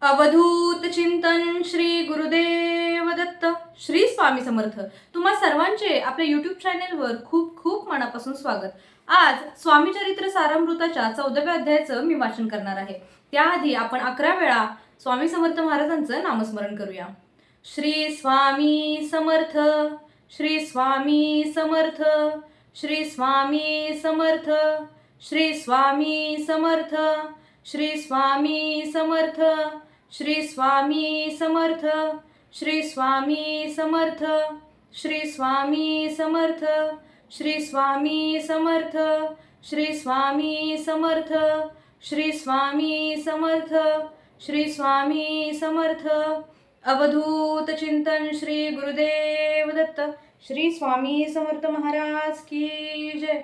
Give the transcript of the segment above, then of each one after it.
अवधूत चिंतन श्री गुरुदेव दत्त श्री स्वामी समर्थ. तुम्हा सर्वांचे आपल्या YouTube चॅनेलवर खूप खूप मनापासून स्वागत. आज स्वामी चरित्र सारामृताच्या 14व्या अध्यायाचं मी वाचन करणार आहे. त्याआधी आपण 11 वेळा स्वामी समर्थ महाराजांचं नामस्मरण करूया. श्री स्वामी समर्थ, श्री स्वामी समर्थ, श्री स्वामी समर्थ, श्री स्वामी समर्थ, श्री स्वामी समर्थ, श्री स्वामी समर्थ, श्री स्वामी समर्थ, श्री स्वामी समर्थ, श्री स्वामी समर्थ, श्री स्वामी समर्थ, श्री स्वामी समर्थ, श्री स्वामी समर्थ. अवधूत चिंतन श्री गुरुदेव दत्त श्री स्वामी समर्थ महाराज की जय.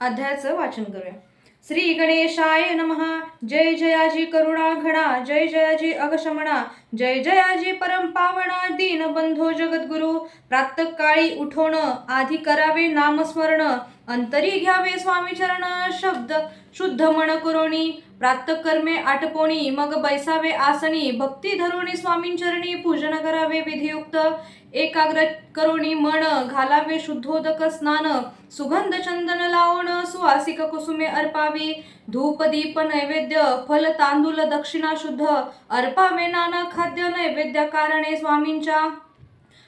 अध्यायाचं वाचन करूया. श्री गणेशाय नमः. जय जयाजी करुणा घडा, जय जयाजी अगशमणा, जय जयाजी परम पावना, दीनबंधो जगद्गुरु. प्रातःकाळी उठोण, आधी करावे नामस्मरण, अंतरी घ्यावे स्वामी चरण, शब्द शुद्ध मन करोणी. प्रातःकर्मे आटपोणी, मग बैसावे आसनी, भक्ती धरुणी स्वामींचरणी, पूजन करावे विधियुक्त. एकाग्र करोणी मन, घालावे शुद्धोदक स्नान, सुगंध चंदन लावण, सुवासिक कुसुमे अर्पावी. धूप दीप नैवेद्य, फल तांदूल दक्षिणा शुद्ध, अर्पावे नाना खाद्य नैवेद्य कारणे स्वामींच्या.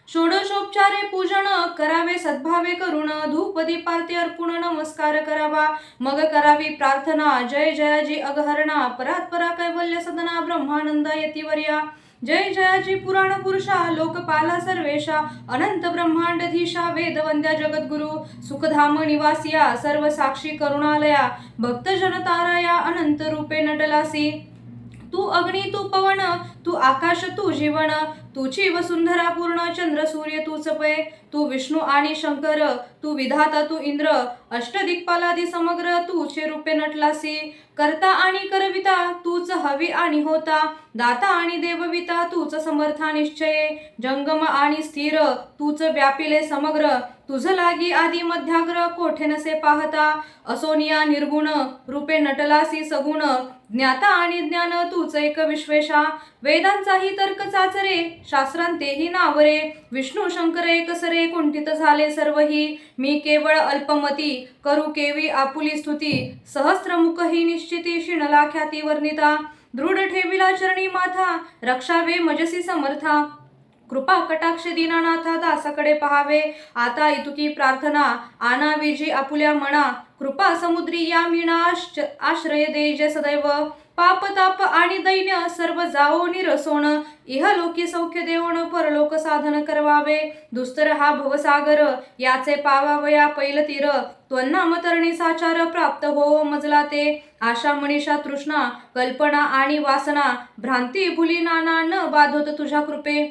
षोडशोपचारे पूजन, करावे सद्भावे करुण, धूप दीपारती अर्पुण, नमस्कार करावा. मग करावी प्रार्थना, जय जयाजी अगहरणा, परात्परा कैवल्य सदना, ब्रह्मानंद यतिवर्या. जय जयाजी पुराण पुरुषा, लोकपाला सर्वेशा, अनंत ब्रह्मांडधीशा, वेदवंद्या जगद्गुरु. सुखधाम निवासिया, सर्व साक्षी करुणालया, भक्तजन तारया, अनंत रूपे नटलासी. तू अग्नी तू पवन, तू आकाश तू जीवन, तुची वसुंधरा पूर्ण, चंद्र सूर्य तूच पै. तू विष्णू आणि शंकर, तू विधाता तू इंद्र, अष्टदिक्पालादी समग्र, तूचे रूपे नटलासी. करता आणि करविता, तूच हवी आणि होता, दाता आणि देवविता, तूच समर्था निश्चये. जंगम आणि स्थिर, तूच व्यापिले समग्र, तुझ लागी आदी मध्याग्र, कोठे नसे पाहता. असोनिया निर्गुण, रूपे नटलासी सगुण, ज्ञाता आणि ज्ञान, तूच एक विश्वेशा. वेदांचाही तर्क चाचरे, शास्त्रांतेही नावरे, विष्णू शंकर एकसरे, कुंठित झाले सर्वही. मी केवळ अल्पमती, करू केवी आपुली स्तुती, सहस्त्रमुखही निश्चिती, शिणला ख्याती वर्णिता. दृढ ठेविला चरणी माथा, रक्षावे मजसी समर्था, कृपा कटाक्ष दीनानाथा, दासाकडे पहावे. आता इतुकी प्रार्थना, आणावी जी आपुल्या मना, कृपा समुद्री या मीना, आश्रय दे जे सदैव. पाप ताप आणि दैन्य सर्व जावो निरसोण, इहलोकी सौख्य देवण, परलोक साधन करवावे. दुस्तर हा भवसागर, याचे पावावया पैल तीर, त्वन्नाम तरणी साचार, प्राप्त हो मजला ते. आशा मनीषा तृष्णा, कल्पना आणि वासना, भ्रांती भुली नाना, न बाधोत तुझ्या कृपे.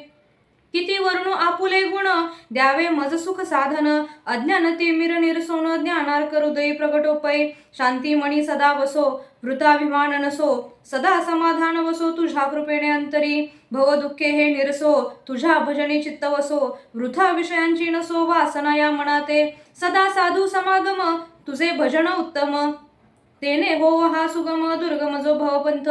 किती वर्णू आपुले गुण, द्यावे मज सुख साधन, अज्ञान तिमिर निरसोन, ज्ञानार्क हृदयी प्रगटोपै. शांती मणी सदा वसो, वृताभिमान नसो, सदा समाधान वसो, तुझ्या कृपेने अंतरी. भव दुःखे हे निरसो, तुझ्या भजनी चित्त वसो, वृथा विषयांची नसो, वासना या मनाते. सदा साधू समागम, तुझे भजन उत्तम, तेने हो हा सुगम, दुर्गम जो भवपंथ.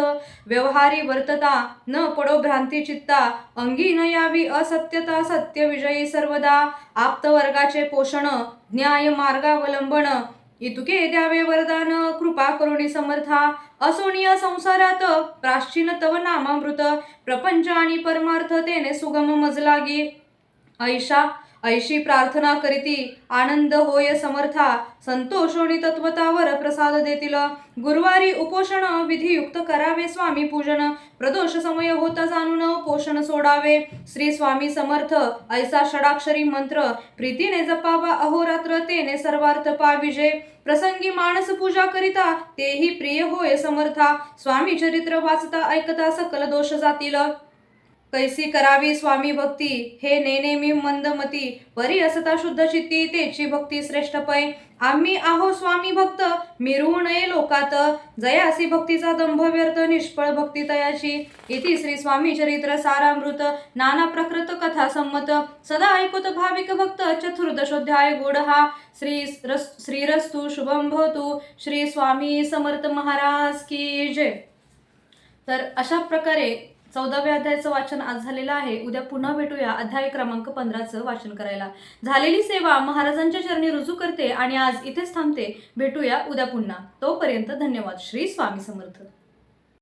व्यवहारी वर्तता, न पडो भ्रांती चित्ता, अंगी न यावी असत्यता, सत्य विजयी सर्वदा. आप्त वर्गाचे पोषण, न्याय मार्गावलंबन, इतुके द्यावे वरदान, कृपा करुणी समर्था. असोनिया संसारात, प्राश्चिन तव नामामृत, प्रपंच आणि परमार्थ, तेने सुगम मज लागी. ऐशी प्रार्थना करीती, आनंद होय समर्था, संतोषोनी तत्वतावर प्रसाद देतील. गुरुवारी उपोषण, विधियुक्त करावे स्वामी पूजन, प्रदोष समय होता जाणून, पोषण सोडावे. श्री स्वामी समर्थ ऐसा षडाक्षरी मंत्र, प्रीतीने जपावा अहोरात्र, तेने सर्वार्थ पाविजे. प्रसंगी मानस पूजा करिता, तेही प्रिय होय समर्था, स्वामी चरित्र वाचता ऐकता सकल दोष जातील. कैसी करावी स्वामी भक्ती, हे नेने मी मंदमती, परी असता शुद्ध चित्ती, तेची भक्ती श्रेष्ठ पै. आम्ही आहो स्वामी भक्त, मिरवू नये लोकात, जयासी भक्तीचा दंभ व्यर्थ, निष्फळ भक्ती तयाची. इति श्री स्वामी चरित्र सारामृत, नाना प्रकृत कथा संमत, सदा ऐकत भाविक भक्त, चतुर्दशोध्याय गोड हा. श्रीरस्तु शुभम भवतु. श्री स्वामी समर्थ महाराज की जय. तर अशा प्रकारे 14व्या अध्यायाचं वाचन आज झालेलं आहे. उद्या पुन्हा भेटूया अध्याय क्रमांक 15चं वाचन करायला. झालेली सेवा महाराजांच्या चरणी रुजू करते आणि आज इथेच थांबते. भेटूया उद्या पुन्हा. तोपर्यंत धन्यवाद. श्री स्वामी समर्थ.